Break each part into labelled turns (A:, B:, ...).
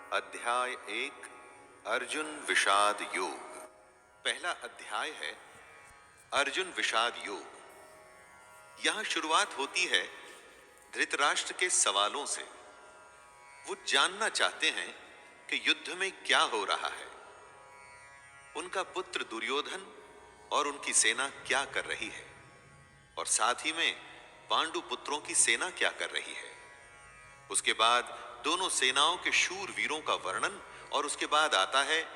A: अध्याय 1 अर्जुन विषाद योग। पहला अध्याय है अर्जुन विषाद योग। यहां शुरुआत होती है धृतराष्ट्र के सवालों से। वो जानना चाहते हैं कि युद्ध में क्या हो रहा है, उनका पुत्र दुर्योधन और उनकी सेना क्या कर रही है, और साथ ही में पांडु पुत्रों की सेना क्या कर रही है। उसके बाद दोनों सेनाओं के शूर वीरों का वर्णन, और उसके बाद आता है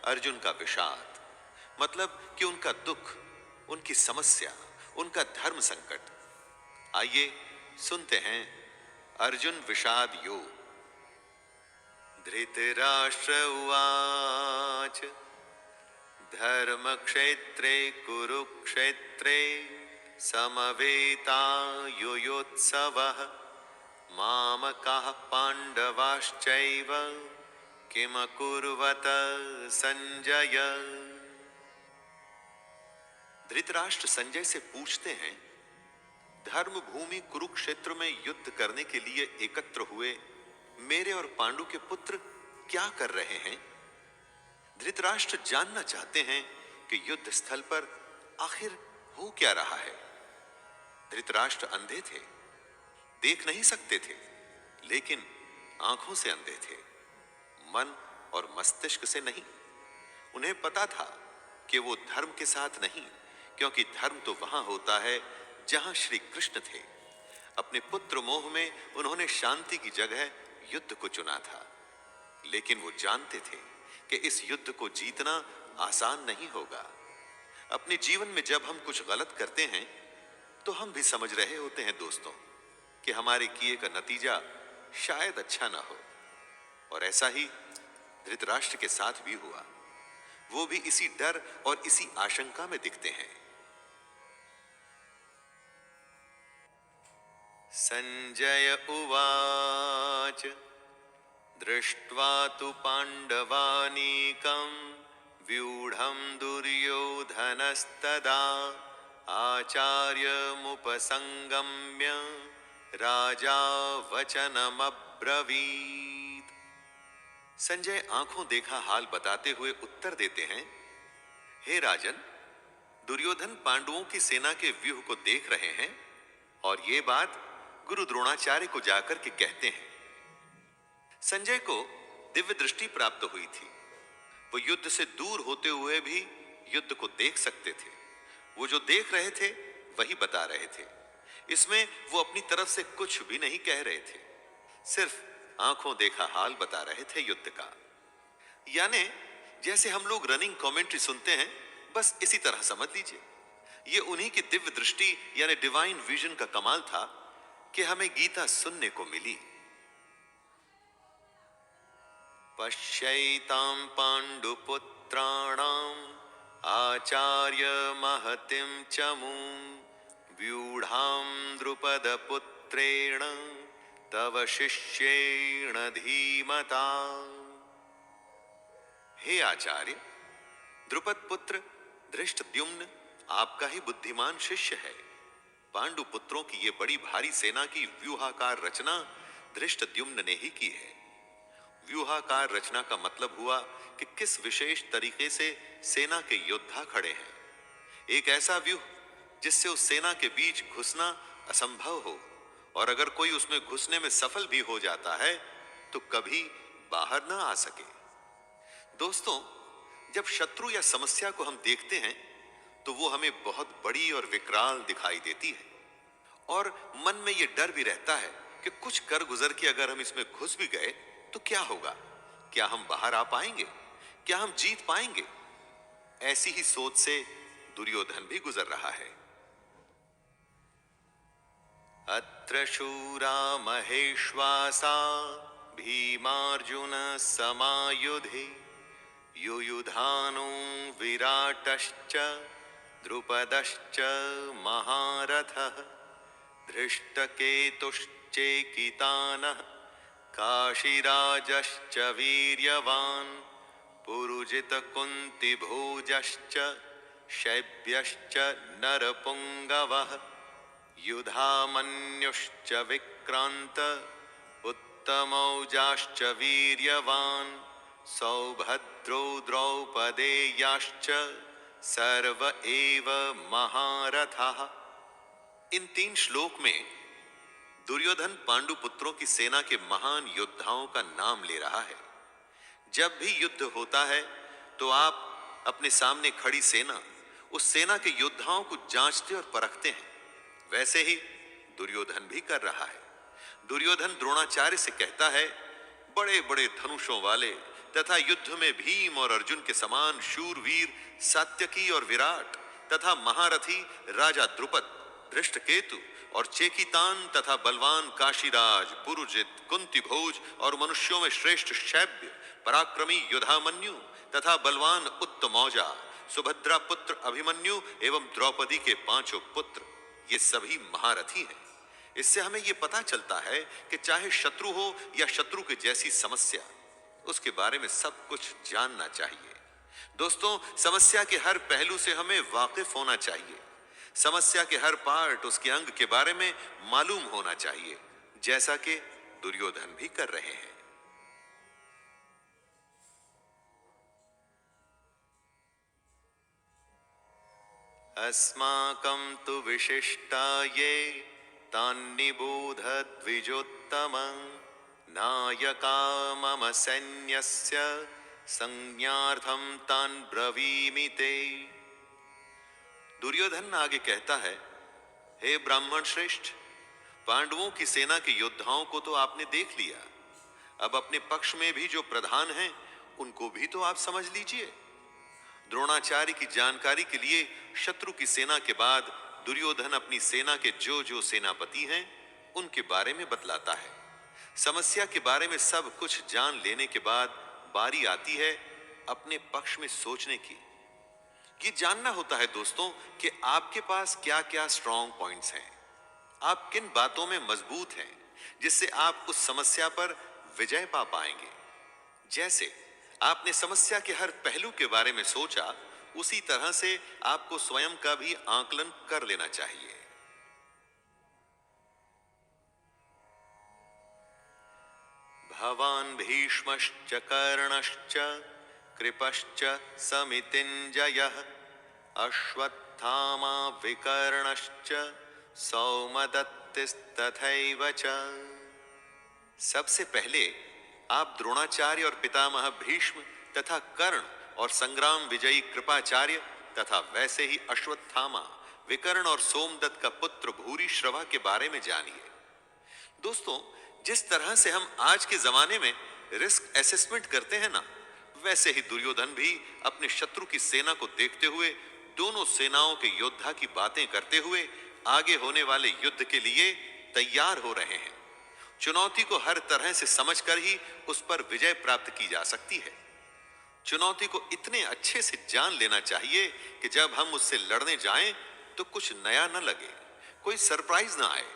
A: अर्जुन का विषाद, मतलब कि उनका दुख, उनकी समस्या, उनका धर्म संकट। आइए सुनते हैं अर्जुन विषाद योग। धृतराष्ट्र उवाच धर्मक्षेत्रे कुरुक्षेत्रे समवेतायुयोत्सवः मामकाः पांडवाश्चैव किमकुर्वत संजय। धृतराष्ट्र संजय से पूछते हैं, धर्म भूमि कुरुक्षेत्र में युद्ध करने के लिए एकत्र हुए मेरे और पांडु के पुत्र क्या कर रहे हैं। धृतराष्ट्र जानना चाहते हैं कि युद्ध स्थल पर आखिर हो क्या रहा है। धृतराष्ट्र अंधे थे, देख नहीं सकते थे, लेकिन आंखों से अंधे थे, मन और मस्तिष्क से नहीं। उन्हें पता था कि वो धर्म के साथ नहीं, क्योंकि धर्म तो वहां होता है जहां श्री कृष्ण थे। अपने पुत्र मोह में उन्होंने शांति की जगह युद्ध को चुना था, लेकिन वो जानते थे कि इस युद्ध को जीतना आसान नहीं होगा। अपने जीवन में जब हम कुछ गलत करते हैं तो हम भी समझ रहे होते हैं दोस्तों कि हमारे किए का नतीजा शायद अच्छा ना हो, और ऐसा ही धृतराष्ट्र के साथ भी हुआ। वो भी इसी डर और इसी आशंका में दिखते हैं। संजय उवाच दृष्ट्वा तु पांडवानीकं व्यूढ़ं दुर्योधनस्तदा आचार्यमुपसंगम्य राजा वचनमब्रवीत्। संजय आंखों देखा हाल बताते हुए उत्तर देते हैं, हे राजन, दुर्योधन पांडवों की सेना के व्यूह को देख रहे हैं और ये बात गुरु द्रोणाचार्य को जाकर के कहते हैं। संजय को दिव्य दृष्टि प्राप्त हुई थी। वो युद्ध से दूर होते हुए भी युद्ध को देख सकते थे। वो जो देख रहे थे वही बता रहे थे। इसमें वो अपनी तरफ से कुछ भी नहीं कह रहे थे, सिर्फ आंखों देखा हाल बता रहे थे युद्ध का। यानी जैसे हम लोग रनिंग कमेंट्री सुनते हैं, बस इसी तरह समझ लीजिए। ये उन्हीं की दिव्य दृष्टि यानी डिवाइन विजन का कमाल था कि हमें गीता सुनने को मिली। पश्यैतां पांडुपुत्राणाम् आचार्य महतिं चमूं व्यूढ़ां द्रुपदपुत्रेण तव शिष्येण धीमता। हे आचार्य, द्रुपद पुत्र धृष्टद्युम्न आपका ही बुद्धिमान शिष्य है। पांडु पुत्रों की ये बड़ी भारी सेना की व्यूहाकार रचना धृष्टद्युम्न ने ही की है। व्यूहाकार रचना का मतलब हुआ कि किस विशेष तरीके से सेना के योद्धा खड़े हैं। एक ऐसा व्यूह जिससे उस सेना के बीच घुसना असंभव हो, और अगर कोई उसमें घुसने में सफल भी हो जाता है तो कभी बाहर ना आ सके। दोस्तों, जब शत्रु या समस्या को हम देखते हैं तो वो हमें बहुत बड़ी और विकराल दिखाई देती है, और मन में ये डर भी रहता है कि कुछ कर गुजर के अगर हम इसमें घुस भी गए तो क्या होगा, क्या हम बाहर आ पाएंगे, क्या हम जीत पाएंगे। ऐसी ही सोच से दुर्योधन भी गुजर रहा है। अत्र शूरा महेश्वासा भीमार्जुन समायुधि युयुधानो विराटश्च द्रुपदश्च महारथः धृष्टकेतुश्चेकितानः काशीराजश्च वीर्यवान् पुरुजितकुन्तिभोजश्च शैब्यश्च नरपुङ्गवः युधामन्युश्च विक्रान्त उत्तमौजाश्च वीर्यवान् सौभद्रो द्रौपदेयाश्च सर्व एव महारथाः। इन 3 श्लोक में दुर्योधन पांडु पुत्रों की सेना के महान योद्धाओं का नाम ले रहा है। जब भी युद्ध होता है तो आप अपने सामने खड़ी सेना, उस सेना के योद्धाओं को जांचते और परखते हैं। वैसे ही दुर्योधन भी कर रहा है। दुर्योधन द्रोणाचार्य से कहता है, बड़े बड़े धनुषों वाले तथा युद्ध में भीम और अर्जुन के समान शूरवीर सात्यकी और विराट तथा महारथी राजा द्रुपद, धृष्टकेतु और चेकितान तथा बलवान काशीराज, पुरुजित, कुंती भोज और मनुष्यों में श्रेष्ठ शैब्य, पराक्रमी युधामन्यु तथा बलवान उत्तमौजा, सुभद्रा पुत्र अभिमन्यु एवं द्रौपदी के 5 पुत्र, ये सभी महारथी हैं। इससे हमें यह पता चलता है कि चाहे शत्रु हो या शत्रु के जैसी समस्या, उसके बारे में सब कुछ जानना चाहिए। दोस्तों, समस्या के हर पहलू से हमें वाकिफ होना चाहिए। समस्या के हर पार्ट, उसके अंग के बारे में मालूम होना चाहिए, जैसा कि दुर्योधन भी कर रहे हैं। अस्माकं तु विशिष्टाये तान्निबोध द्विजोत्तमं नायका मम सैन्यस्य संज्ञार्थं तान् ब्रवीमि ते। दुर्योधन आगे कहता है, हे ब्राह्मण श्रेष्ठ, पांडवों की सेना के योद्धाओं को तो आपने देख लिया, अब अपने पक्ष में भी जो प्रधान हैं उनको भी तो आप समझ लीजिए। द्रोणाचार्य की जानकारी के लिए शत्रु की सेना के बाद दुर्योधन अपनी सेना के जो जो सेनापति हैं उनके बारे में बतलाता है। समस्या के बारे में सब कुछ जान लेने के बाद बारी आती है अपने पक्ष में सोचने की। ये जानना होता है दोस्तों कि आपके पास क्या क्या स्ट्रॉन्ग पॉइंट्स हैं, आप किन बातों में मजबूत हैं जिससे आप उस समस्या पर विजय पा पाएंगे। जैसे आपने समस्या के हर पहलू के बारे में सोचा, उसी तरह से आपको स्वयं का भी आकलन कर लेना चाहिए। भवान् भीष्मश्च कर्णश्च कृपश्च समितिञ्जयः अश्वत्थामा विकर्णश्च सौमदत्तिस्तथैव च। सबसे पहले आप द्रोणाचार्य और पितामह भीष्म तथा कर्ण और संग्राम विजयी कृपाचार्य तथा वैसे ही अश्वत्थामा, विकर्ण और सोमदत्त का पुत्र भूरिश्रवा के बारे में जानिए। दोस्तों, जिस तरह से हम आज के जमाने में रिस्क असेसमेंट करते हैं ना, वैसे ही दुर्योधन भी अपने शत्रु की सेना को देखते हुए दोनों सेनाओं के योद्धा की बातें करते हुए आगे होने वाले युद्ध के लिए तैयार हो रहे हैं। चुनौती को हर तरह से समझकर ही उस पर विजय प्राप्त की जा सकती है। चुनौती को इतने अच्छे से जान लेना चाहिए कि जब हम उससे लड़ने जाएं तो कुछ नया न लगे, कोई सरप्राइज ना आए।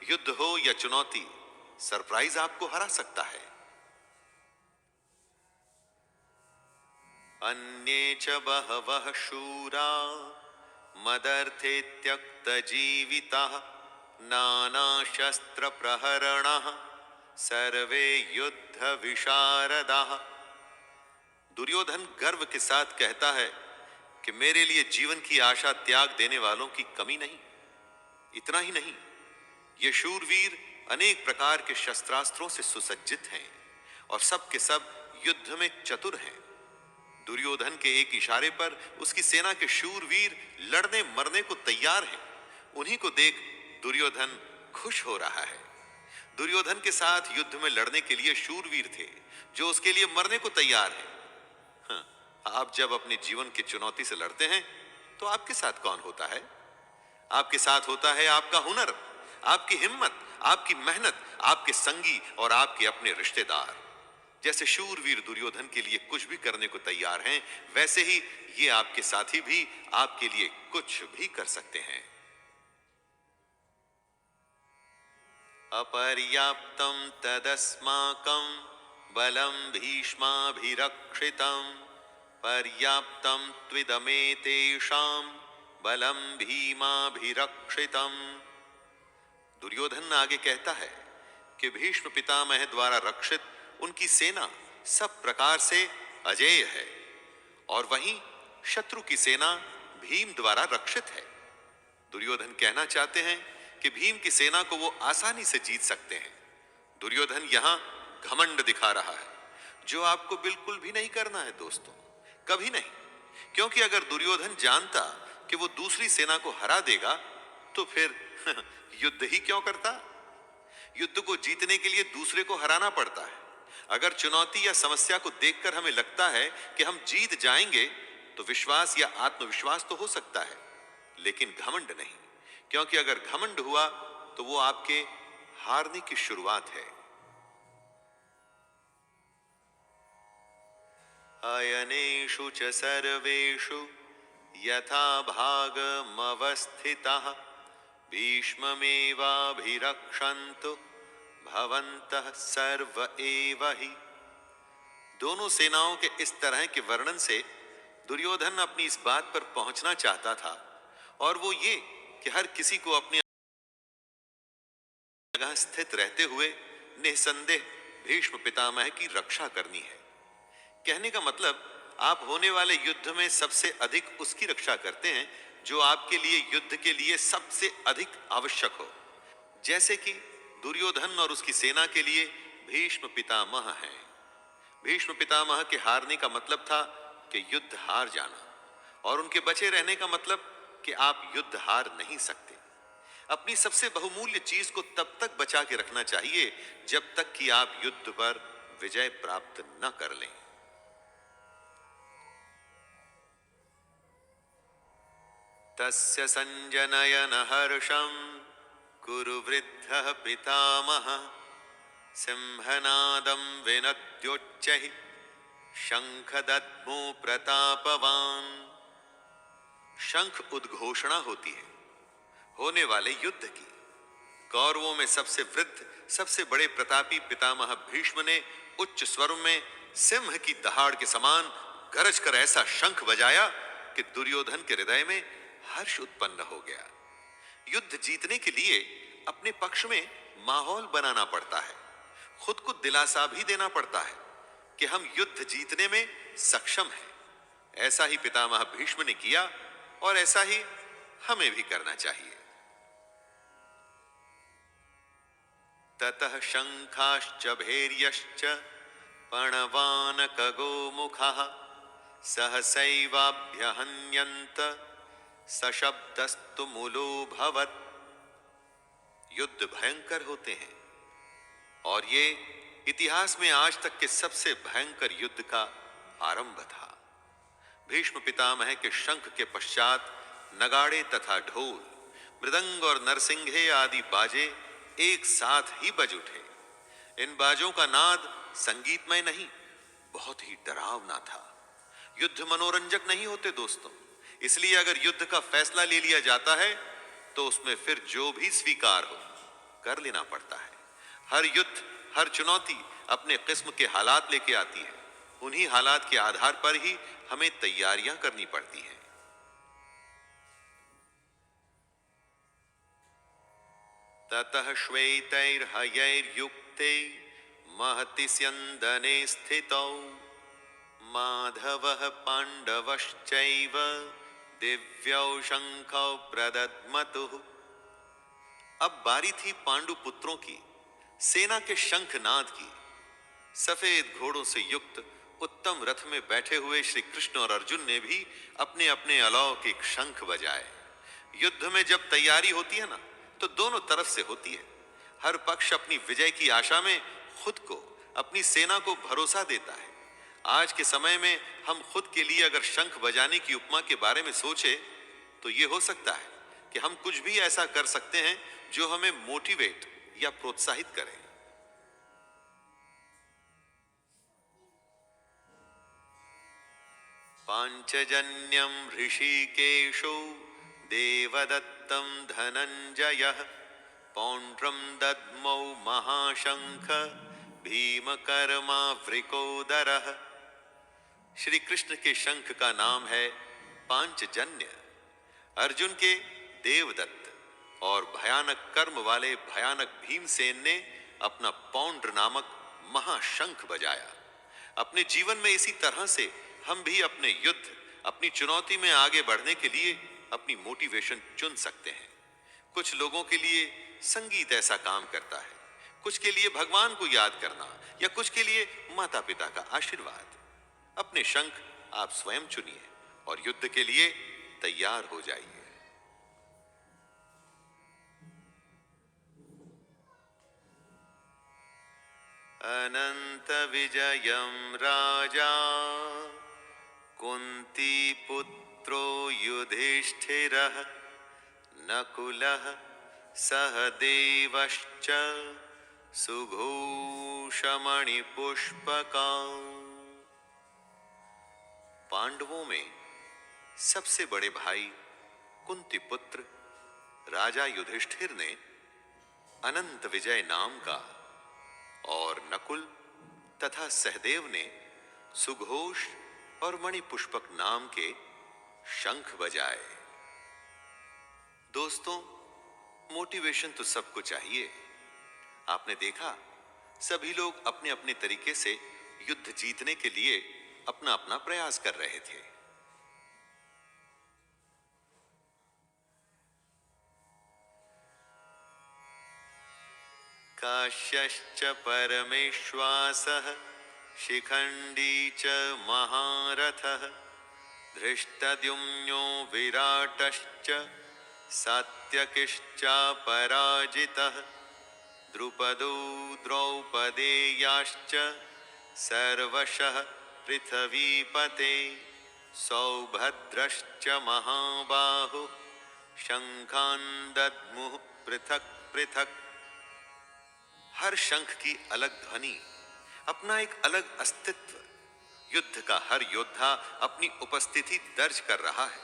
A: युद्ध हो या चुनौती, सरप्राइज आपको हरा सकता है। अन्ये च बहवः शूरा मदर्थे त्यक्त जीविताः नाना शस्त्र प्रहरणाः सर्वे युद्ध विशारदाः। दुर्योधन गर्व के साथ कहता है कि मेरे लिए जीवन की आशा त्याग देने वालों की कमी नहीं। इतना ही नहीं, ये शूरवीर अनेक प्रकार के शस्त्रास्त्रों से सुसज्जित हैं और सब के सब युद्ध में चतुर हैं। दुर्योधन के एक इशारे पर उसकी सेना के शूरवीर लड़ने मरने को तैयार हैं। उन्हीं को देख दुर्योधन खुश हो रहा है। दुर्योधन के साथ युद्ध में लड़ने के लिए शूरवीर थे जो उसके लिए मरने को तैयार हैं। आप जब अपने जीवन की चुनौती से लड़ते हैं तो आपके साथ कौन होता है? आपके साथ होता है आपका हुनर, आपकी हिम्मत, आपकी मेहनत, आपके संगी और आपके अपने रिश्तेदार। जैसे शूरवीर दुर्योधन के लिए कुछ भी करने को तैयार हैं, वैसे ही ये आपके साथी भी आपके लिए कुछ भी कर सकते हैं। अपर्याप्तं तदस्माकं बलं भीष्माभिरक्षितं पर्याप्तं त्विदमेतेषां बलं भीमाभिरक्षितं। दुर्योधन आगे कहता है कि भीष्म पितामह द्वारा रक्षित उनकी सेना सब प्रकार से अजेय है और वहीं शत्रु की सेना भीम द्वारा रक्षित है। दुर्योधन कहना चाहते हैं कि भीम की सेना को वो आसानी से जीत सकते हैं। दुर्योधन यहां घमंड दिखा रहा है, जो आपको बिल्कुल भी नहीं करना है दोस्तों, कभी नहीं। क्योंकि अगर दुर्योधन जानता कि वो दूसरी सेना को हरा देगा तो फिर युद्ध ही क्यों करता। युद्ध को जीतने के लिए दूसरे को हराना पड़ता है। अगर चुनौती या समस्या को देखकर हमें लगता है कि हम जीत जाएंगे तो विश्वास या आत्मविश्वास तो हो सकता है, लेकिन घमंड नहीं। क्योंकि अगर घमंड हुआ तो वो आपके हारने की शुरुआत है। अयनेषु च सर्वेषु यथा भागमवस्थितः भीष्ममेवाभिरक्षन्तु भवन्तः सर्व एव हि। दोनों सेनाओं के इस तरह के वर्णन से दुर्योधन अपनी इस बात पर पहुंचना चाहता था, और वो ये कि हर किसी को अपनी जगह स्थित रहते हुए निसंदेह भीष्म पितामह की रक्षा करनी है। कहने का मतलब, आप होने वाले युद्ध में सबसे अधिक उसकी रक्षा करते हैं जो आपके लिए युद्ध के लिए सबसे अधिक आवश्यक हो। जैसे कि दुर्योधन और उसकी सेना के लिए भीष्म पितामह हैं। भीष्म पितामह के हारने का मतलब था कि युद्ध हार जाना, और उनके बचे रहने का मतलब कि आप युद्ध हार नहीं सकते। अपनी सबसे बहुमूल्य चीज को तब तक बचा के रखना चाहिए जब तक कि आप युद्ध पर विजय प्राप्त न कर लें। तस्य संजनयन हर्षं कुरु वृद्धः पितामहः सिंहनादं विनद्योच्चैः शंखदद्मो प्रतापवान। शंख उद्घोषणा होती है होने वाले युद्ध की। कौरवों में सबसे वृद्ध, सबसे बड़े प्रतापी पितामह भीष्म ने उच्च स्वर में सिंह की दहाड़ के समान गरज कर ऐसा शंख बजाया कि दुर्योधन के हृदय में हर्ष उत्पन्न हो गया। युद्ध जीतने के लिए अपने पक्ष में माहौल बनाना पड़ता है, खुद को दिलासा भी देना पड़ता है कि हम युद्ध जीतने में सक्षम हैं। ऐसा ही पितामह भीष्म ने किया और ऐसा ही हमें भी करना चाहिए। ततः शंखाश्च भैर्यश्च पणवानकगोमुखः सहसैवाभ्यहन्यन्त सशब्दस्तु मूलोऽभवत्। युद्ध भयंकर होते हैं और ये इतिहास में आज तक के सबसे भयंकर युद्ध का आरंभ था। भीष्म पितामह के शंख के पश्चात नगाड़े तथा ढोल, मृदंग और नरसिंघे आदि बाजे एक साथ ही बज उठे। इन बाजों का नाद संगीतमय नहीं, बहुत ही डरावना था। युद्ध मनोरंजक नहीं होते दोस्तों, इसलिए अगर युद्ध का फैसला ले लिया जाता है तो उसमें फिर जो भी स्वीकार हो कर लेना पड़ता है। हर युद्ध, हर चुनौती अपने किस्म के हालात लेके आती है। उन्हीं हालात के आधार पर ही हमें तैयारियां करनी पड़ती हैं। ततः श्वेतैर्हयैर्युक्ते महति स्यन्दने स्थितौ माधवः पाण्डवश्चैव दिव्यौ शंखौ प्रदद्मतुः। अब बारी थी पांडु पुत्रों की सेना के शंखनाद की। सफेद घोड़ों से युक्त उत्तम रथ में बैठे हुए श्री कृष्ण और अर्जुन ने भी अपने अपने अलौकिक शंख बजाए। युद्ध में जब तैयारी होती है ना, तो दोनों तरफ से होती है। हर पक्ष अपनी विजय की आशा में खुद को, अपनी सेना को भरोसा देता है। आज के समय में हम खुद के लिए अगर शंख बजाने की उपमा के बारे में सोचे तो ये हो सकता है कि हम कुछ भी ऐसा कर सकते हैं जो हमें मोटिवेट या प्रोत्साहित करे। पांचजन्यम ऋषिकेशो देवदत्तं धनंजयः पौंड्रम दद्मौ महाशंख भीमकर्मावृकोदरः। श्री कृष्ण के शंख का नाम है पांचजन्य। अर्जुन के देवदत्त और भयानक कर्म वाले भयानक भीमसेन ने अपना पौंड्र नामक महाशंख बजाया। अपने जीवन में इसी तरह से हम भी अपने युद्ध, अपनी चुनौती में आगे बढ़ने के लिए अपनी मोटिवेशन चुन सकते हैं। कुछ लोगों के लिए संगीत ऐसा काम करता है, कुछ के लिए भगवान को याद करना, या कुछ के लिए माता पिता का आशीर्वाद। अपने शंख आप स्वयं चुनिए और युद्ध के लिए तैयार हो जाइए। अनंत विजयम राजा कुंती पुत्रो युधिष्ठिरः नकुलः सहदेवश्च सुघोषमणिपुष्पका। पांडवों में सबसे बड़े भाई कुंती पुत्र राजा युधिष्ठिर ने अनंत विजय नाम का, और नकुल तथा सहदेव ने सुघोष और मणिपुष्पक नाम के शंख बजाए। दोस्तों, मोटिवेशन तो सबको चाहिए। आपने देखा, सभी लोग अपने अपने तरीके से युद्ध जीतने के लिए अपना अपना प्रयास कर रहे थे। काश्यश्च परमेश्वासः शिखंडी च महारथः धृष्टद्युम्नो विराटश्च सात्यकिश्चापराजितः द्रुपदो द्रौपदेयाश्च सर्वशः पृथ्वीपते सौभद्रश्च महाबाहुः शंखान् दद्मुः पृथक् पृथक्। हर शंख की अलग ध्वनि, अपना एक अलग अस्तित्व। युद्ध का हर योद्धा अपनी उपस्थिति दर्ज कर रहा है।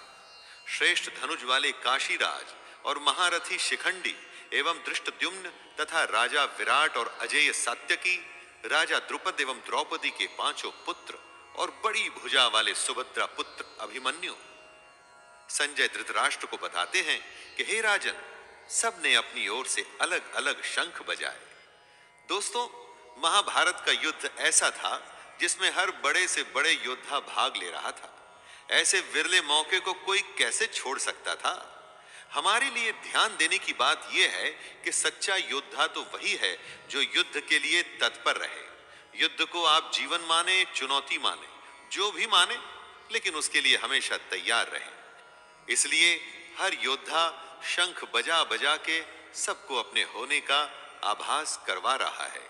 A: श्रेष्ठ धनुष वाले काशीराज और महारथी शिखंडी एवं धृष्टद्युम्न तथा राजा विराट और अजेय सात्यकी, राजा द्रुपद एवं द्रौपदी के पांचों पुत्र और बड़ी भुजा वाले सुभद्रा पुत्र अभिमन्यु। संजय धृतराष्ट्र को बताते हैं कि हे राजन, सबने अपनी ओर से अलग अलग शंख बजाए। दोस्तों, महाभारत का युद्ध ऐसा था जिसमें हर बड़े से बड़े योद्धा भाग ले रहा था। ऐसे विरले मौके को कोई कैसे छोड़ सकता था? हमारे लिए ध्यान देने की बात यह है कि सच्चा योद्धा तो वही है जो युद्ध के लिए तत्पर रहे। युद्ध को आप जीवन माने, चुनौती माने, जो भी माने, लेकिन उसके लिए हमेशा तैयार रहें। इसलिए हर योद्धा शंख बजा बजा के सबको अपने होने का आभास करवा रहा है।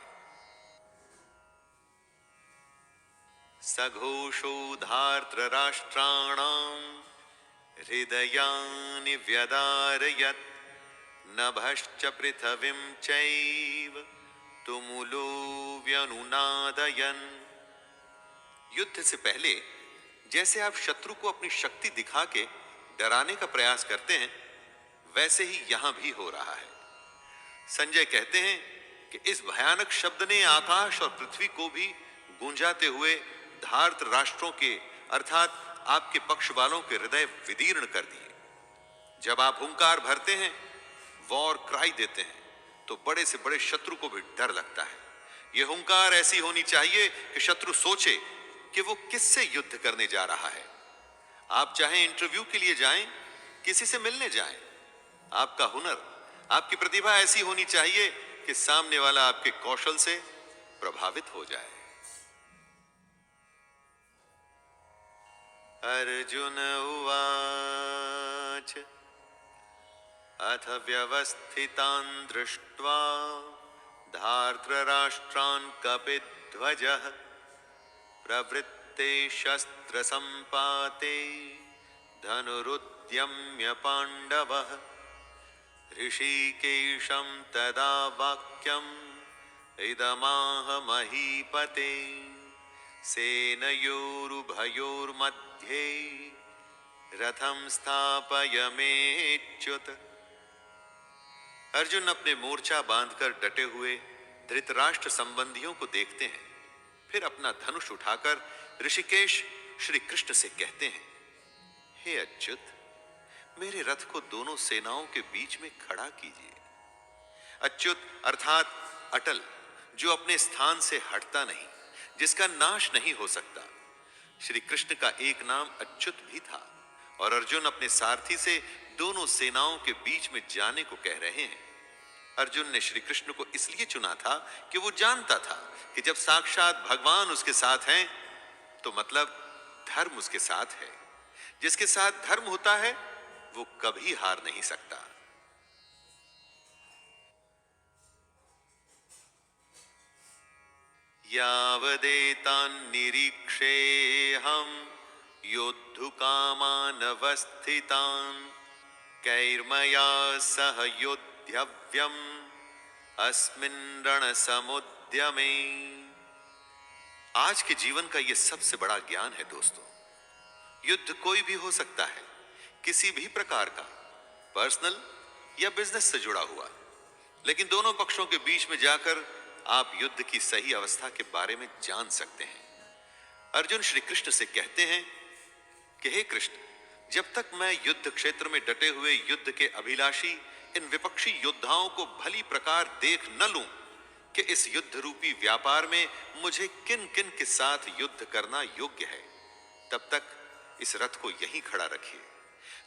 A: सघोषोधार्तराष्ट्राणां हृदयानि व्यदारयत् नभश्च पृथिवीं चैव तुमुलो व्यनुनादयन्। युद्ध से पहले जैसे आप शत्रु को अपनी शक्ति दिखा के डराने का प्रयास करते हैं, वैसे ही यहां भी हो रहा है। संजय कहते हैं कि इस भयानक शब्द ने आकाश और पृथ्वी को भी गूंजाते हुए धार्त राष्ट्रों के अर्थात आपके पक्ष वालों के हृदय विदीर्ण कर दिए। जब आप हुंकार भरते हैं, वॉर क्राई देते हैं, तो बड़े से बड़े शत्रु को भी डर लगता है। यह हुंकार ऐसी होनी चाहिए कि शत्रु सोचे कि वो किससे युद्ध करने जा रहा है। आप चाहे इंटरव्यू के लिए जाएं, किसी से मिलने जाएं, आपका हुनर, आपकी प्रतिभा ऐसी होनी चाहिए कि सामने वाला आपके कौशल से प्रभावित हो जाए। अर्जुन उवाच अथ व्यवस्थितान् दृष्ट्वा धार्तराष्ट्रान् कपिध्वजः प्रवृत्ते शस्त्रसम्पाते धनुरुद्यम्य पाण्डवः ऋषिकेशं तदा वाक्यम् इदमाह महीपते सेनयोरुभयोर्मध्ये रथं स्थापयमेच्युत। अर्जुन अपने मोर्चा बांधकर डटे हुए धृतराष्ट्र संबंधियों को देखते हैं, फिर अपना धनुष उठाकर ऋषिकेश श्री कृष्ण से कहते हैं, हे अच्युत, मेरे रथ को दोनों सेनाओं के बीच में खड़ा कीजिए। अच्युत अर्थात अटल, जो अपने स्थान से हटता नहीं, जिसका नाश नहीं हो सकता। श्री कृष्ण का एक नाम अच्युत भी था और अर्जुन अपने सारथी से दोनों सेनाओं के बीच में जाने को कह रहे हैं। अर्जुन ने श्री कृष्ण को इसलिए चुना था कि वो जानता था कि जब साक्षात भगवान उसके साथ हैं तो मतलब धर्म उसके साथ है। जिसके साथ धर्म होता है वो कभी हार नहीं सकता। यावदेतान् निरीक्षेऽहं योद्धुकामानवस्थितान् कैर्मया सह योद्धव्यम् अस्मिन् रणसमुद्यमे। आज के जीवन का यह सबसे बड़ा ज्ञान है दोस्तों। युद्ध कोई भी हो सकता है, किसी भी प्रकार का, पर्सनल या बिजनेस से जुड़ा हुआ, लेकिन दोनों पक्षों के बीच में जाकर आप युद्ध की सही अवस्था के बारे में जान सकते हैं। अर्जुन श्री कृष्ण से कहते हैं कि हे कृष्ण, जब तक मैं युद्ध क्षेत्र में डटे हुए युद्ध के अभिलाषी इन विपक्षी योद्धाओं को भली प्रकार देख न लूं कि इस युद्ध रूपी व्यापार में मुझे किन किन के साथ युद्ध करना योग्य है, तब तक इस रथ को यहीं खड़ा रखिए।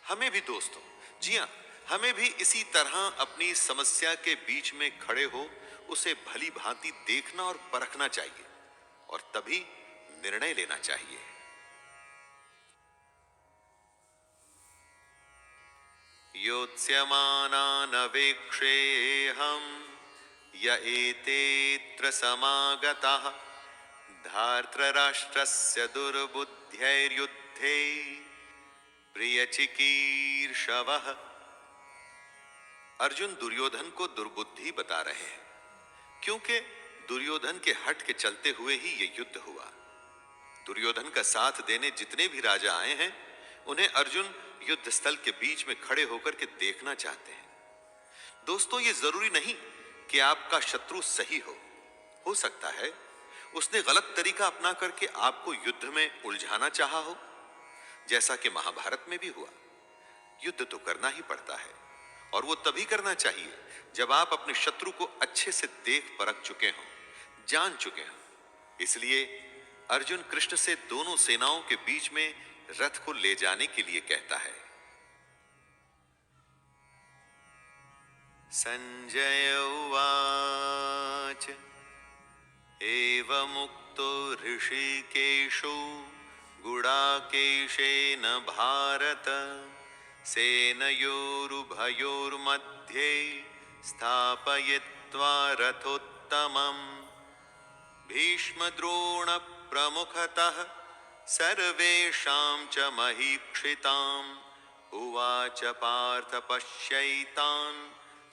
A: हमें भी दोस्तों, जी हां, हमें भी इसी तरह अपनी समस्या के बीच में खड़े हो उसे भली भांति देखना और परखना चाहिए और तभी निर्णय लेना चाहिए। योत्स्यमानानवेक्षेऽहं य एतेऽत्र समागताः धार्तराष्ट्रस्य दुर्बुद्ध्यैर्युद्धे प्रियचिकीर्षवः। अर्जुन दुर्योधन को दुर्बुद्धि बता रहे हैं, क्योंकि दुर्योधन के हट के चलते हुए ही यह युद्ध हुआ। दुर्योधन का साथ देने जितने भी राजा आए हैं, उन्हें अर्जुन युद्ध स्थल के बीच में खड़े होकर के देखना चाहते हैं। दोस्तों, यह जरूरी नहीं कि आपका शत्रु सही हो सकता है उसने गलत तरीका अपना करके आपको युद्ध में उलझाना चाहा हो, जैसा कि महाभारत में भी हुआ। युद्ध तो करना ही पड़ता है और वो तभी करना चाहिए जब आप अपने शत्रु को अच्छे से देख परख चुके हों, जान चुके हों। इसलिए अर्जुन कृष्ण से दोनों सेनाओं के बीच में रथ को ले जाने के लिए कहता है। संजय उवाच एवमुक्तो ऋषिकेशो गुडाकेशेन भारत सेनयोरुभयोर्मध्ये स्थापयित्वा रथोत्तमम् भीष्मद्रोण प्रमुखतः सर्वेषां च महीक्षिताम् उवाच पार्थ पश्यैतान्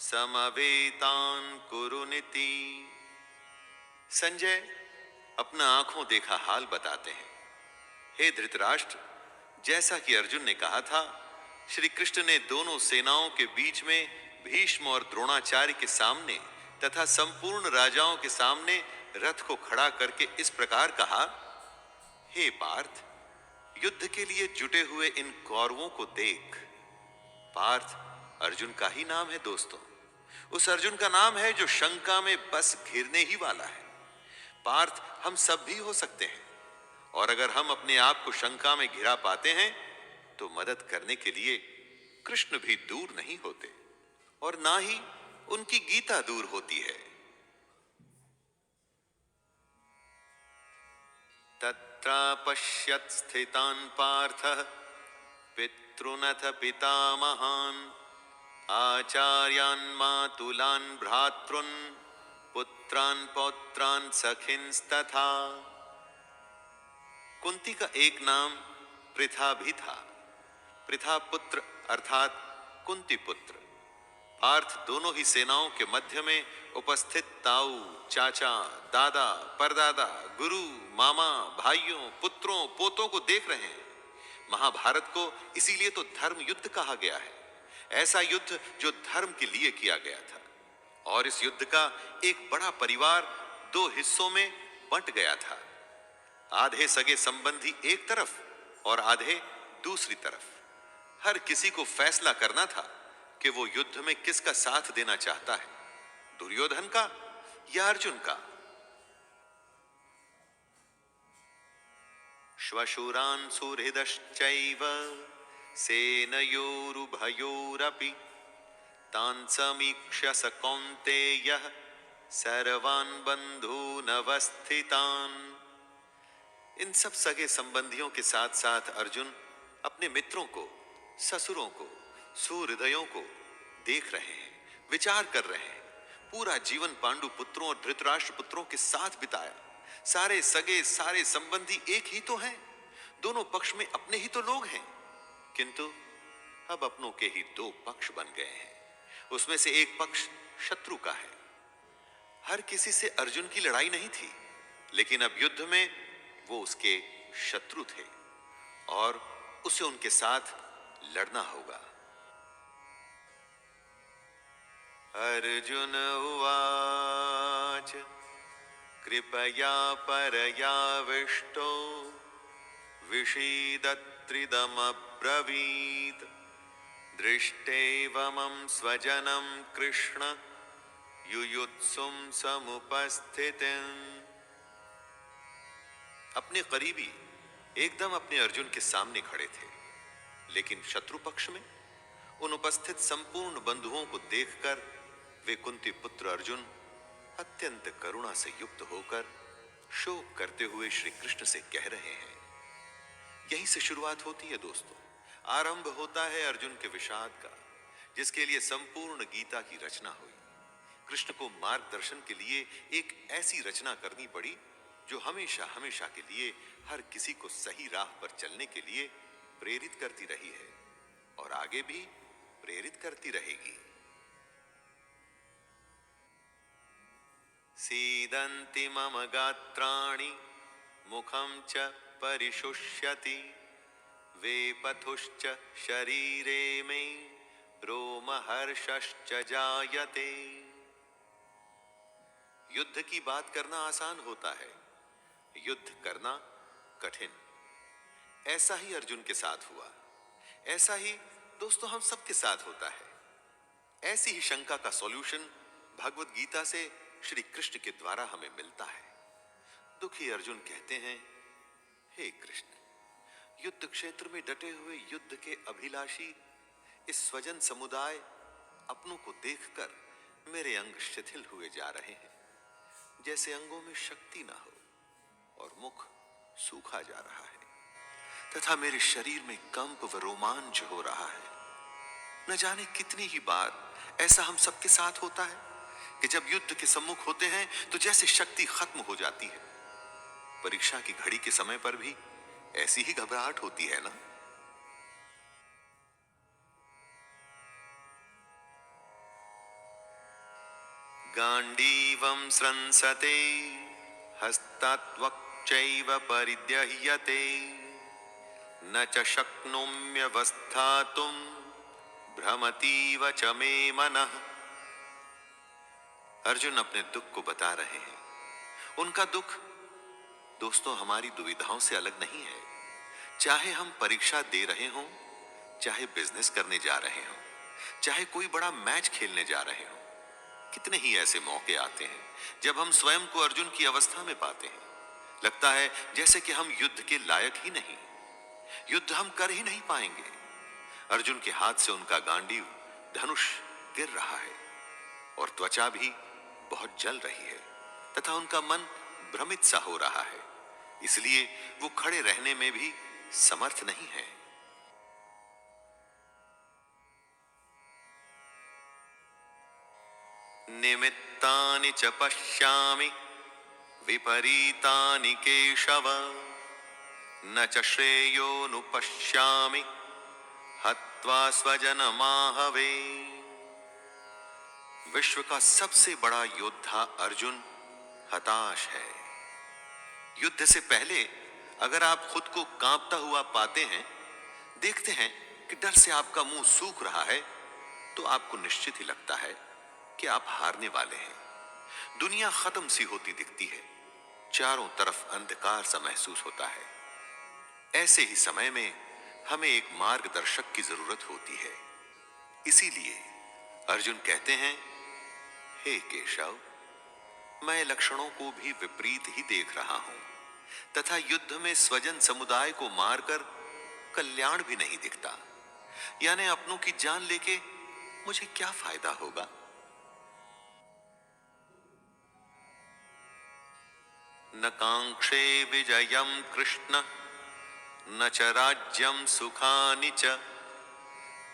A: समवेतान् कुरुनिति। संजय अपना आंखों देखा हाल बताते हैं। हे धृतराष्ट्र, जैसा कि अर्जुन ने कहा था, श्री कृष्ण ने दोनों सेनाओं के बीच में भीष्म और द्रोणाचार्य के सामने तथा संपूर्ण राजाओं के सामने रथ को खड़ा करके इस प्रकार कहा, हे पार्थ, युद्ध के लिए जुटे हुए इन कौरवों को देख। पार्थ अर्जुन का ही नाम है दोस्तों। उस अर्जुन का नाम है जो शंका में बस घिरने ही वाला है। पार्थ हम सब भी हो सकते हैं, और अगर हम अपने आप को शंका में घिरा पाते हैं तो मदद करने के लिए कृष्ण भी दूर नहीं होते और ना ही उनकी गीता दूर होती है। तत्रापश्यत् स्थितान् पार्थः पितॄनथ पितामहान् आचार्यान् मातुलान् भ्रातॄन् पुत्रान् पौत्रान् सखींस्तथा। कुंती का एक नाम पृथा भी था। पृथा पुत्र अर्थात कुंती पुत्र। पार्थ दोनों ही सेनाओं के मध्य में उपस्थित ताऊ, चाचा, दादा, परदादा, गुरु, मामा, भाइयों, पुत्रों, पोतों को देख रहे हैं। महाभारत को इसीलिए तो धर्म युद्ध कहा गया है, ऐसा युद्ध जो धर्म के लिए किया गया था। और इस युद्ध का एक बड़ा परिवार दो हिस्सों में बंट गया था। आधे सगे संबंधी एक तरफ और आधे दूसरी तरफ। हर किसी को फैसला करना था कि वो युद्ध में किसका साथ देना चाहता है, दुर्योधन का या अर्जुन का। श्वशुरान् सुहृदश्चैव सेनयोरुभयोरपि तान् समीक्ष्य स कौन्तेयः सर्वान् बन्धूनवस्थितान्। इन सब सगे संबंधियों के साथ साथ अर्जुन अपने मित्रों को, ससुरों को, सुहृदयों को देख रहे हैं, विचार कर रहे हैं। पूरा जीवन पांडु पुत्रों और धृतराष्ट्र पुत्रों के साथ बिताया। सारे सगे, सारे संबंधी एक ही तो हैं। दोनों पक्ष में अपने ही तो लोग हैं, किंतु अब अपनों के ही दो पक्ष बन गए हैं। उसमें से एक पक्ष शत्रु का है। हर किसी से अर्जुन की लड़ाई नहीं थी, लेकिन अब युद्ध में वो उसके शत्रु थे और उसे उनके साथ लड़ना होगा। अर्जुन उवाच कृपया परयाविष्टो विषीदत्रिदमब्रवीत् दृष्टैवमं स्वजनं कृष्ण युयुत्सुं समुपस्थितिम्। अपने करीबी एकदम अपने अर्जुन के सामने खड़े थे, लेकिन शत्रु पक्ष में उन उपस्थित संपूर्ण बंधुओं को देखकर वे कुंती पुत्र अर्जुन अत्यंत करुणा से युक्त होकर शोक करते हुए श्री कृष्ण से कह रहे हैं। यहीं से शुरुआत होती है दोस्तों, आरंभ होता है अर्जुन के विषाद का, जिसके लिए संपूर्ण गीता की रचना हुई। कृष्ण को मार्गदर्शन के लिए एक ऐसी रचना करनी पड़ी जो हमेशा हमेशा के लिए हर किसी को सही राह पर चलने के लिए प्रेरित करती रही है और आगे भी प्रेरित करती रहेगी। सीदन्ति मम गात्राणि मुखं च परिशुष्यति वेपथुश्च शरीरे मे रोमहर्षश्च जायते। युद्ध की बात करना आसान होता है, युद्ध करना कठिन। ऐसा ही अर्जुन के साथ हुआ, ऐसा ही दोस्तों हम सबके साथ होता है। ऐसी ही शंका का सॉल्यूशन भगवत गीता से श्री कृष्ण के द्वारा हमें मिलता है। दुखी अर्जुन कहते हैं, हे कृष्ण, युद्ध क्षेत्र में डटे हुए युद्ध के अभिलाषी इस स्वजन समुदाय अपनों को देखकर मेरे अंग शिथिल हुए जा रहे हैं, जैसे अंगों में शक्ति ना हो और मुख सूखा जा रहा है, तथा मेरे शरीर में कंप व रोमांच हो रहा है। न जाने कितनी ही बार ऐसा हम सबके साथ होता है कि जब युद्ध के सम्मुख होते हैं तो जैसे शक्ति खत्म हो जाती है। परीक्षा की घड़ी के समय पर भी ऐसी ही घबराहट होती है ना। गांडीवं स्रंसते हस्तात् परिद्यह्यते न च शक्नोम्यवस्थातुं भ्रमतीव च मे मनः। अर्जुन अपने दुख को बता रहे हैं। उनका दुख दोस्तों हमारी दुविधाओं से अलग नहीं है। चाहे हम परीक्षा दे रहे हों, चाहे बिजनेस करने जा रहे हों, चाहे कोई बड़ा मैच खेलने जा रहे हों, कितने ही ऐसे मौके आते हैं जब हम स्वयं को अर्जुन की अवस्था में पाते हैं। लगता है जैसे कि हम युद्ध के लायक ही नहीं, युद्ध हम कर ही नहीं पाएंगे। अर्जुन के हाथ से उनका गांडीव धनुष गिर रहा है और त्वचा भी बहुत जल रही है तथा उनका मन भ्रमित सा हो रहा है, इसलिए वो खड़े रहने में भी समर्थ नहीं है। निमित्तानि च पश्यामि विपरीतानि केशव न च श्रेयोनुपश्यामि हत्वा स्वजनमाहवे। विश्व का सबसे बड़ा योद्धा अर्जुन हताश है। युद्ध से पहले अगर आप खुद को कांपता हुआ पाते हैं, देखते हैं कि डर से आपका मुंह सूख रहा है, तो आपको निश्चित ही लगता है कि आप हारने वाले हैं। दुनिया खत्म सी होती दिखती है, चारों तरफ अंधकार सा महसूस होता है। ऐसे ही समय में हमें एक मार्गदर्शक की जरूरत होती है। इसीलिए अर्जुन कहते हैं, हे केशव, मैं लक्षणों को भी विपरीत ही देख रहा हूं। तथा युद्ध में स्वजन समुदाय को मारकर कल्याण भी नहीं दिखता। यानी अपनों की जान लेके मुझे क्या फायदा होगा? न कांक्षे विजयम कृष्ण न च राज्यम सुखानि च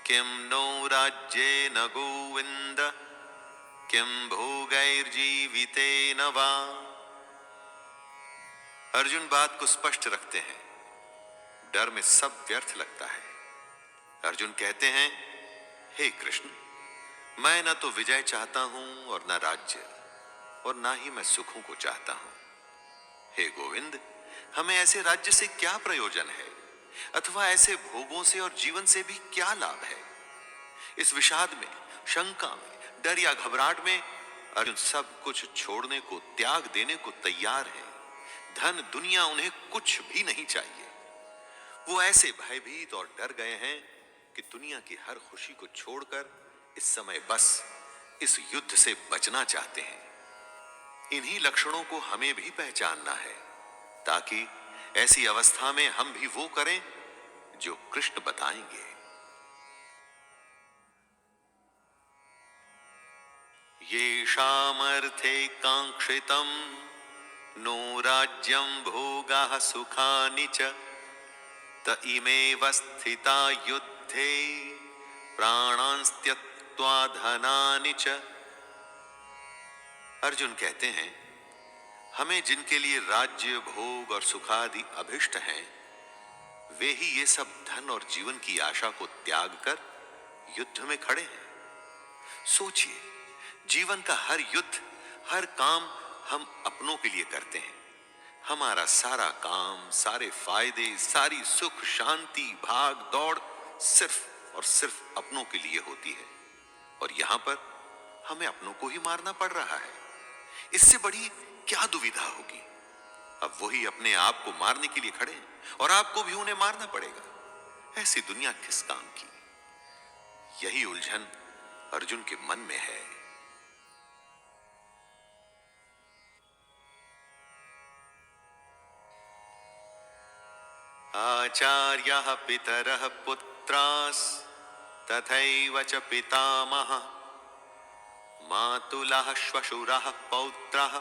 A: किम नो राज्येन गोविंद किम भोगैर्जीवितेन वा। अर्जुन बात को स्पष्ट रखते हैं। डर में सब व्यर्थ लगता है। अर्जुन कहते हैं, हे कृष्ण, मैं न तो विजय चाहता हूं और न राज्य, और ना ही मैं सुखों को चाहता हूं। हे गोविंद, हमें ऐसे राज्य से क्या प्रयोजन है, अथवा ऐसे भोगों से और जीवन से भी क्या लाभ है? इस विषाद में, शंका में, डर या घबराहट में अर्जुन सब कुछ छोड़ने को, त्याग देने को तैयार है। धन दुनिया उन्हें कुछ भी नहीं चाहिए। वो ऐसे भयभीत और डर गए हैं कि दुनिया की हर खुशी को छोड़कर इस समय बस इस युद्ध से बचना चाहते हैं। इन्हीं लक्षणों को हमें भी पहचानना है, ताकि ऐसी अवस्था में हम भी वो करें जो कृष्ण बताएंगे। येषामर्थे कांक्षितम् नो राज्यं भोगाः सुखानि च त इमेव स्थिता युद्धे प्राणांस्त्यक्त्वा धनानि च। अर्जुन कहते हैं, हमें जिनके लिए राज्य, भोग और सुखादि अभिष्ट हैं, वे ही ये सब धन और जीवन की आशा को त्याग कर युद्ध में खड़े हैं। सोचिए, जीवन का हर युद्ध, हर काम हम अपनों के लिए करते हैं। हमारा सारा काम, सारे फायदे, सारी सुख शांति, भाग दौड़ सिर्फ और सिर्फ अपनों के लिए होती है, और यहां पर हमें अपनों को ही मारना पड़ रहा है। इससे बड़ी क्या दुविधा होगी? अब वही अपने आप को मारने के लिए खड़े हैं और आपको भी उन्हें मारना पड़ेगा। ऐसी दुनिया किस काम की? यही उलझन अर्जुन के मन में है। आचार्यः पितरः पुत्रास् तथैव च पितामहः मातुलः श्वशुरः पौत्रः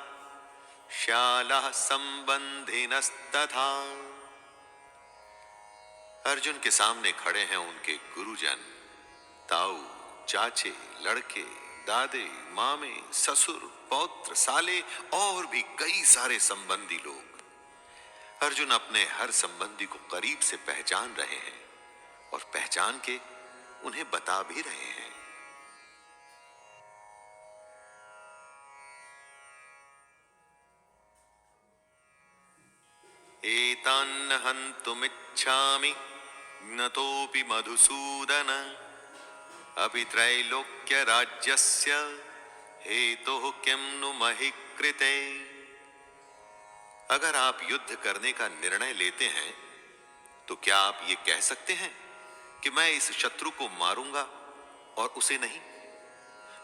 A: श्यालः संबंधिनस्तथा। अर्जुन के सामने खड़े हैं उनके गुरुजन, ताऊ, चाचे, लड़के, दादे, मामे, ससुर, पौत्र, साले और भी कई सारे संबंधी लोग। अर्जुन अपने हर संबंधी को करीब से पहचान रहे हैं और पहचान के उन्हें बता भी रहे हैं। एतान्न हन्तुमिच्छामि ज्ञतोऽपि मधुसूदन अपि त्रैलोक्य राज्यस्य हेतुः किं नु महि कृते। अगर आप युद्ध करने का निर्णय लेते हैं तो क्या आप ये कह सकते हैं कि मैं इस शत्रु को मारूंगा और उसे नहीं?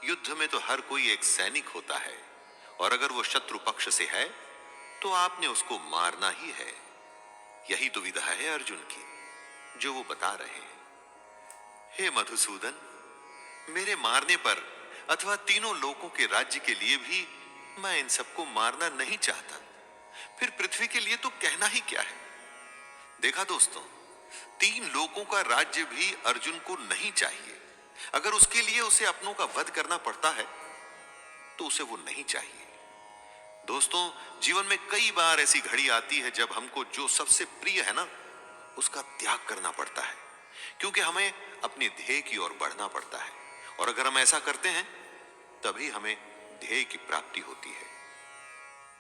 A: युद्ध में तो हर कोई एक सैनिक होता है, और अगर वो शत्रु पक्ष से है तो आपने उसको मारना ही है। यही दुविधा है अर्जुन की, जो वो बता रहे हैं। हे मधुसूदन, मेरे मारने पर अथवा तीनों लोकों के राज्य के लिए भी मैं इन सबको मारना नहीं चाहता। फिर पृथ्वी के लिए तो कहना ही क्या है? देखा दोस्तों, तीन लोकों का राज्य भी अर्जुन को नहीं चाहिए। अगर उसके लिए उसे अपनों का वध करना पड़ता है तो उसे वो नहीं चाहिए। दोस्तों, जीवन में कई बार ऐसी घड़ी आती है जब हमको जो सबसे प्रिय है ना, उसका त्याग करना पड़ता है, क्योंकि हमें अपने ध्येय की ओर बढ़ना पड़ता है। और अगर हम ऐसा करते हैं तभी हमें ध्येय की प्राप्ति होती है।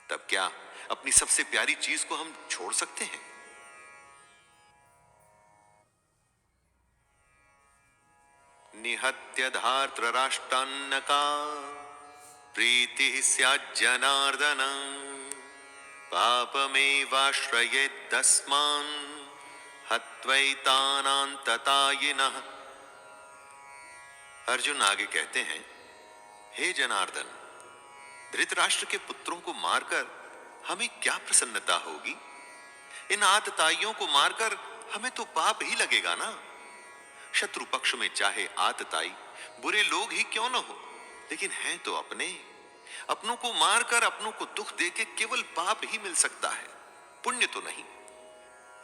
A: तब क्या अपनी सबसे प्यारी चीज को हम छोड़ सकते हैं? निहत्य धार्तराष्ट्रान्नका प्रीतिः स्याज्जनार्दन पापमेवाश्रयेद्दस्मान् हत्वैतानान्ततायिनः। अर्जुन आगे कहते हैं, हे जनार्दन, धृतराष्ट्र के पुत्रों को मारकर हमें क्या प्रसन्नता होगी? इन आतताइयों को मारकर हमें तो पाप ही लगेगा ना। शत्रु पक्ष में चाहे आतताई बुरे लोग ही क्यों न हो, लेकिन हैं तो अपने। अपनों को मारकर अपनों को दुख देके केवल पाप ही मिल सकता है, पुण्य तो नहीं।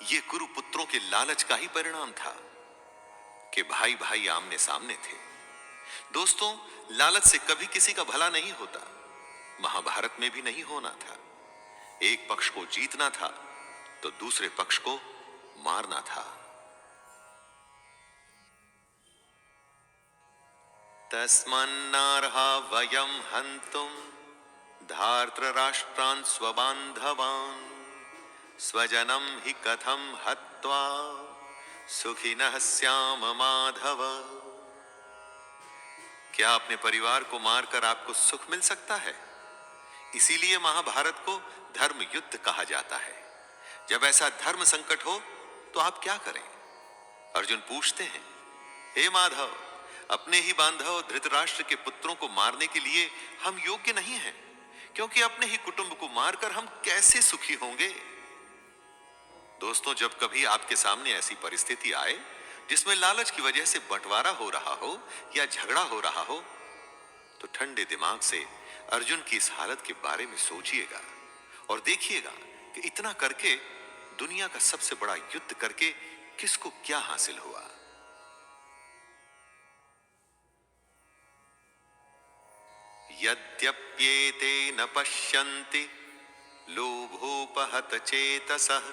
A: ये कुरुपुत्रों के लालच का ही परिणाम था कि भाई भाई आमने सामने थे। दोस्तों, लालच से कभी किसी का भला नहीं होता। महाभारत में भी नहीं होना था। एक पक्ष को जीतना था तो दूसरे पक्ष को मारना था। तस्मान्नार्हा वयं हन्तुं धार्तराष्ट्रान् स्वबान्धवान् स्वजनं हि कथं हत्वा सुखिनः स्याम माधव। क्या अपने परिवार को मारकर आपको सुख मिल सकता है? इसीलिए महाभारत को धर्म युद्ध कहा जाता है। जब ऐसा धर्म संकट हो तो आप क्या करें? अर्जुन पूछते हैं, हे माधव, अपने ही बांधव धृतराष्ट्र के पुत्रों को मारने के लिए हम योग्य नहीं हैं, क्योंकि अपने ही कुटुंब को मारकर हम कैसे सुखी होंगे? दोस्तों, जब कभी आपके सामने ऐसी परिस्थिति आए जिसमें लालच की वजह से बंटवारा हो रहा हो या झगड़ा हो रहा हो, तो ठंडे दिमाग से अर्जुन की इस हालत के बारे में सोचिएगा और देखिएगा कि इतना करके, दुनिया का सबसे बड़ा युद्ध करके किसको क्या हासिल हुआ। यद्यप्येते न पश्यन्ति लोभोपहत चेतसः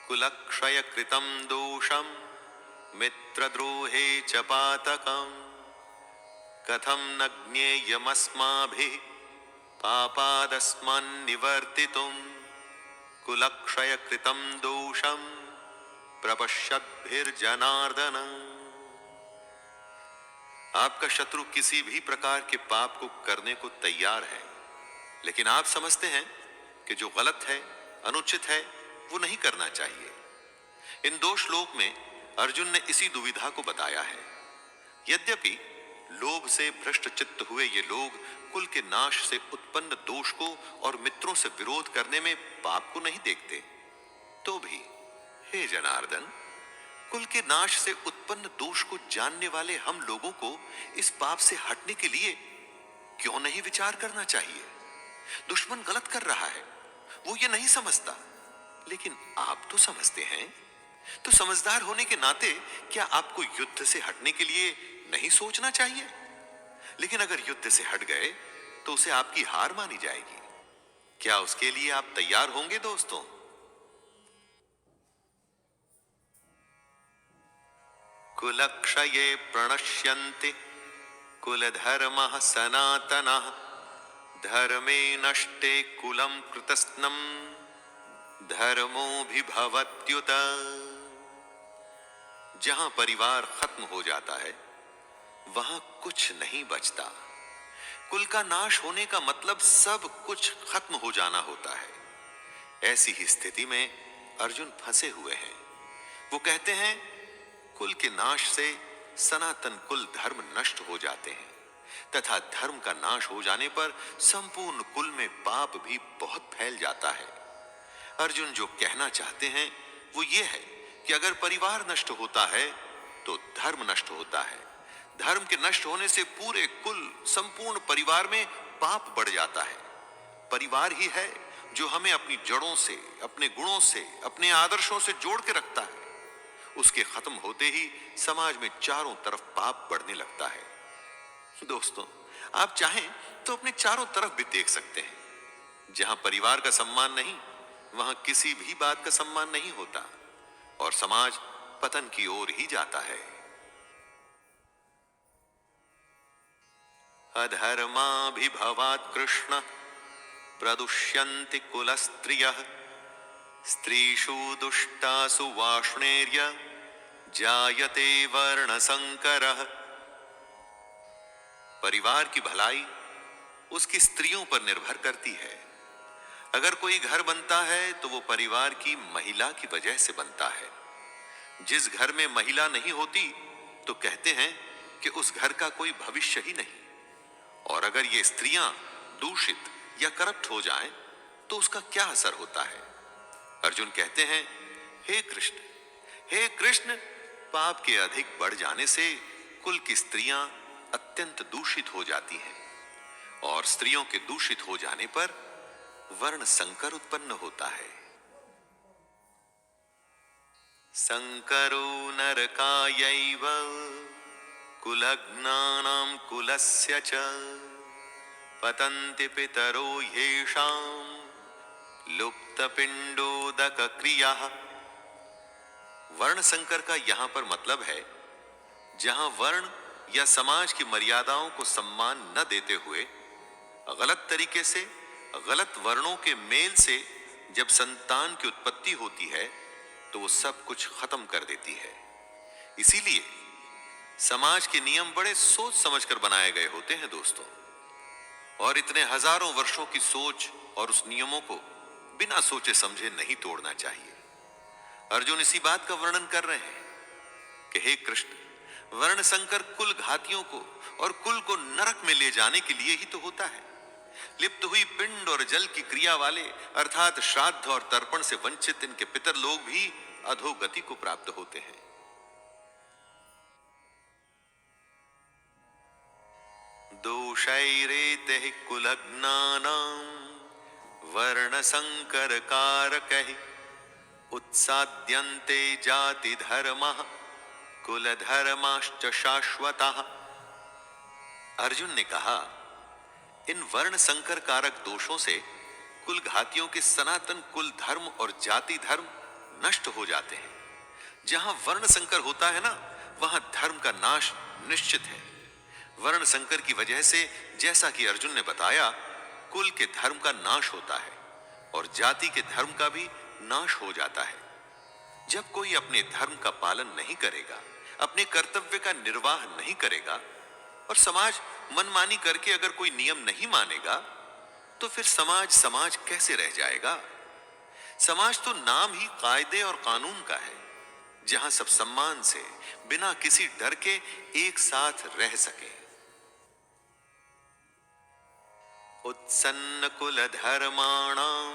A: कुलक्षय कृतं दोषं मित्रद्रोहे च पातकम् कथं न ज्ञेयमस्माभिः पापादस्मान्निवर्तितुं कुलक्षय कृतं दोषं प्रपश्यद्भिर्जनार्दन। आपका शत्रु किसी भी प्रकार के पाप को करने को तैयार है, लेकिन आप समझते हैं कि जो गलत है, अनुचित है, वो नहीं करना चाहिए। इन दो श्लोक में अर्जुन ने इसी दुविधा को बताया है। यद्यपि लोभ से भ्रष्ट चित्त हुए ये लोग कुल के नाश से उत्पन्न दोष को और मित्रों से विरोध करने में पाप को नहीं देखते, तो भी हे जनार्दन, कुल के नाश से उत्पन्न दोष को जानने वाले हम लोगों को इस पाप से हटने के लिए क्यों नहीं विचार करना चाहिए? दुश्मन गलत कर रहा है, वो ये नहीं समझता, लेकिन आप तो समझते हैं। तो समझदार होने के नाते क्या आपको युद्ध से हटने के लिए नहीं सोचना चाहिए? लेकिन अगर युद्ध से हट गए तो उसे आपकी हार मानी जाएगी। क्या उसके लिए आप तैयार होंगे दोस्तों? कुलक्षये प्रणश्यन्ति कुलधर्मः सनातनः धर्मे नष्टे कुलं कृतस्नं धर्मोऽभिभवत्युत। जहां परिवार खत्म हो जाता है वहां कुछ नहीं बचता। कुल का नाश होने का मतलब सब कुछ खत्म हो जाना होता है। ऐसी ही स्थिति में अर्जुन फंसे हुए हैं। वो कहते हैं, कुल के नाश से सनातन कुल धर्म नष्ट हो जाते हैं तथा धर्म का नाश हो जाने पर संपूर्ण कुल में पाप भी बहुत फैल जाता है। अर्जुन जो कहना चाहते हैं वो ये है कि अगर परिवार नष्ट होता है तो धर्म नष्ट होता है। धर्म के नष्ट होने से पूरे कुल, संपूर्ण परिवार में पाप बढ़ जाता है। परिवार ही है जो हमें अपनी जड़ों से, अपने गुणों से, अपने आदर्शों से जोड़ के रखता है। उसके खत्म होते ही समाज में चारों तरफ पाप बढ़ने लगता है। दोस्तों, आप चाहें तो अपने चारों तरफ भी देख सकते हैं। जहां परिवार का सम्मान नहीं, वहां किसी भी बात का सम्मान नहीं होता और समाज पतन की ओर ही जाता है। अधर्माभिभवात् कृष्ण प्रदुष्यन्ति कुलस्त्रियः स्त्रीषु दुष्टासु वाष्णेर्य जायते वर्णसंकरः। परिवार की भलाई उसकी स्त्रियों पर निर्भर करती है। अगर कोई घर बनता है तो वो परिवार की महिला की वजह से बनता है। जिस घर में महिला नहीं होती तो कहते हैं कि उस घर का कोई भविष्य ही नहीं। और अगर ये स्त्रियां दूषित या करप्ट हो जाएं तो उसका क्या असर होता है? अर्जुन कहते हैं, हे कृष्ण, पाप के अधिक बढ़ जाने से कुल की स्त्रियां अत्यंत दूषित हो जाती हैं और स्त्रियों के दूषित हो जाने पर वर्ण संकर उत्पन्न होता है। संकरो नरकायैव कुलग्नानां कुलस्य च पतन्ति पितरो येषां लुप्तपिंडोदक क्रियाः। वर्ण संकर का यहां पर मतलब है जहां वर्ण या समाज की मर्यादाओं को सम्मान न देते हुए गलत तरीके से गलत वर्णों के मेल से जब संतान की उत्पत्ति होती है तो वो सब कुछ खत्म कर देती है। इसीलिए समाज के नियम बड़े सोच समझकर बनाए गए होते हैं दोस्तों, और इतने हजारों वर्षों की सोच और उस नियमों को बिना सोचे समझे नहीं तोड़ना चाहिए। अर्जुन इसी बात का वर्णन कर रहे हैं कि हे कृष्ण, वर्ण संकर कुल घातियों को और कुल को नरक में ले जाने के लिए ही तो होता है। लिप्त हुई पिंड और जल की क्रिया वाले अर्थात श्राद्ध और तर्पण से वंचित इनके पितर लोग भी अधोगति को प्राप्त होते हैं। दोषैरेते कुलग्नानां वर्ण संकर कारकैः उत्साद्यन्ते जाति धर्मः कुल धर्माश्च शाश्वतः। अर्जुन ने कहा, इन वर्ण संकर कारक दोषों से कुल घातियों के सनातन कुल धर्म और जाति धर्म नष्ट हो जाते हैं। जहां वर्ण संकर होता है ना, वहां धर्म का नाश निश्चित है। वर्ण संकर की वजह से, जैसा कि अर्जुन ने बताया, कुल के धर्म का नाश होता है और जाति के धर्म का भी नाश हो जाता है। जब कोई अपने धर्म का पालन नहीं करेगा, अपने कर्तव्य का निर्वाह नहीं करेगा और समाज मनमानी करके अगर कोई नियम नहीं मानेगा, तो फिर समाज कैसे रह जाएगा? समाज तो नाम ही कायदे और कानून का है, जहां सब सम्मान से बिना किसी डर के एक साथ रह सके। उत्सन्न कुल धर्माणां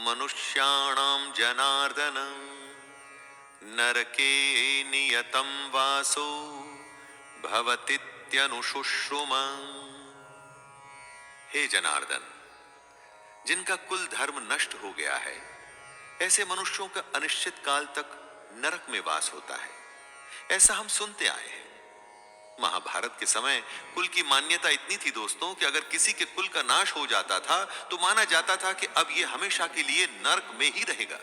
A: मनुष्याणां जनार्दन नरके नियतं वासो भवतीत्यनुशुश्रुमा। हे जनार्दन, जिनका कुल धर्म नष्ट हो गया है, ऐसे मनुष्यों का अनिश्चित काल तक नरक में वास होता है। ऐसा हम सुनते आए हैं। महाभारत के समय कुल की मान्यता इतनी थी दोस्तों कि अगर किसी के कुल का नाश हो जाता था तो माना जाता था कि अब यह हमेशा के लिए नरक में ही रहेगा।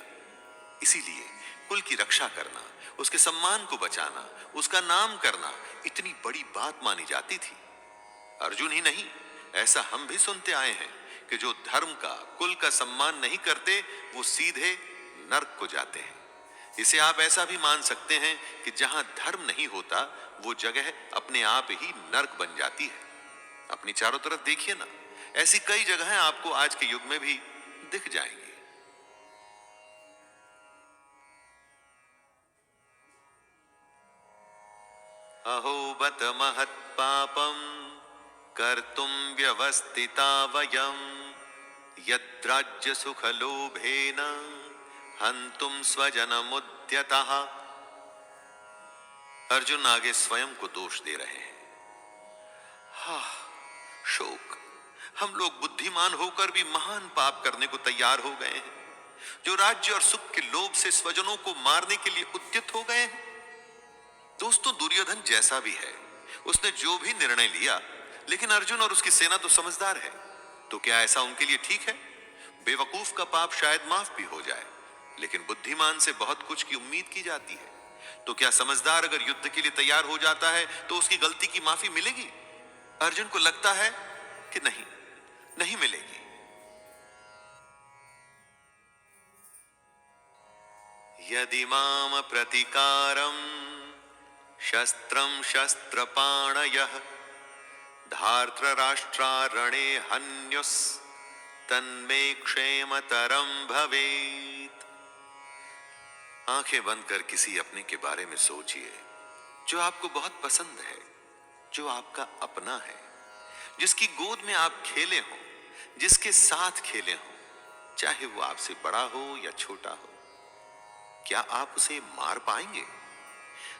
A: इसीलिए कुल की रक्षा करना, उसके सम्मान को बचाना, उसका नाम करना इतनी बड़ी बात मानी जाती थी। अर्जुन ही नहीं, ऐसा हम भी सुनते आए हैं कि जो धर्म का, कुल का सम्मान नहीं करते, वो सीधे नरक को जाते हैं। इसे आप ऐसा भी मान सकते हैं कि जहां धर्म नहीं होता, वो जगह अपने आप ही नरक बन जाती है। अपनी चारों तरफ देखिए ना, ऐसी कई जगहें आपको आज के युग में भी दिख जाएंगी। अहो बत महत् पापम कर्तुम व्यवस्थिता वयम यद्राज्य सुख लोभेन हंतुम स्वजनमुद्यतः। अर्जुन आगे स्वयं को दोष दे रहे हैं। शोक, हम लोग बुद्धिमान होकर भी महान पाप करने को तैयार हो गए हैं, जो राज्य और सुख के लोभ से स्वजनों को मारने के लिए उद्यत हो गए हैं। दोस्तों, दुर्योधन जैसा भी है, उसने जो भी निर्णय लिया, लेकिन अर्जुन और उसकी सेना तो समझदार है। तो क्या ऐसा उनके लिए ठीक है? बेवकूफ का पाप शायद माफ भी हो जाए, लेकिन बुद्धिमान से बहुत कुछ की उम्मीद की जाती है। तो क्या समझदार अगर युद्ध के लिए तैयार हो जाता है तो उसकी गलती की माफी मिलेगी? अर्जुन को लगता है कि नहीं मिलेगी। यदि माम प्रतिकारम शस्त्रम शस्त्रपाणयः धार्तराष्ट्रारणे हन्युस् तन्मे क्षेमतरम भवेत्। आंखें बंद कर किसी अपने के बारे में सोचिए जो आपको बहुत पसंद है, जो आपका अपना है, जिसकी गोद में आप खेले हो, जिसके साथ खेले हो। चाहे वो आपसे बड़ा हो या छोटा हो। क्या आप उसे मार पाएंगे?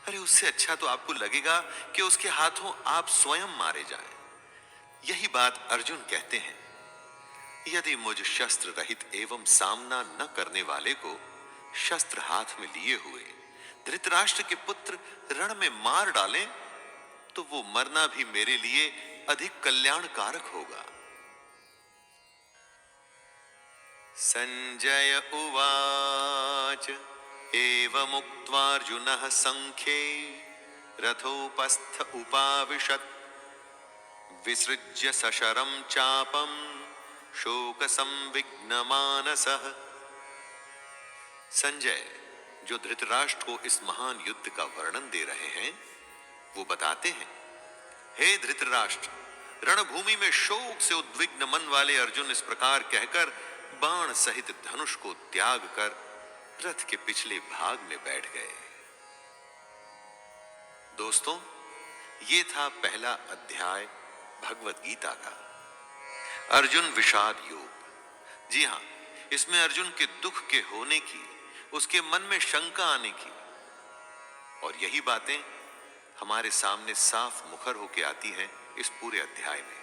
A: अरे उससे अच्छा तो आपको लगेगा कि उसके हाथों आप स्वयं मारे जाएं। यही बात अर्जुन कहते हैं। यदि मुझ शस्त्र रहित एवं सामना न करने वाले को शस्त्र हाथ में लिए हुए धृतराष्ट्र के पुत्र रण में मार डालें, तो वो मरना भी मेरे लिए अधिक कल्याणकारक होगा। संजय उवाच एवमुक्त्वार्जुनः संख्ये रथोपस्थ उपाविशत् विसृज्य सशरं चापं शोक संविघ्नमानसः। संजय, जो धृतराष्ट्र को इस महान युद्ध का वर्णन दे रहे हैं, वो बताते हैं, हे धृतराष्ट्र, रणभूमि में शोक से उद्विग्न मन वाले अर्जुन इस प्रकार कहकर बाण सहित धनुष को त्याग कर रथ के पिछले भाग में बैठ गए। दोस्तों, ये था पहला अध्याय भगवत गीता का, अर्जुन विषाद योग। जी हां, इसमें अर्जुन के दुख के होने की, उसके मन में शंका आने की और यही बातें हमारे सामने साफ मुखर होकर आती हैं इस पूरे अध्याय में।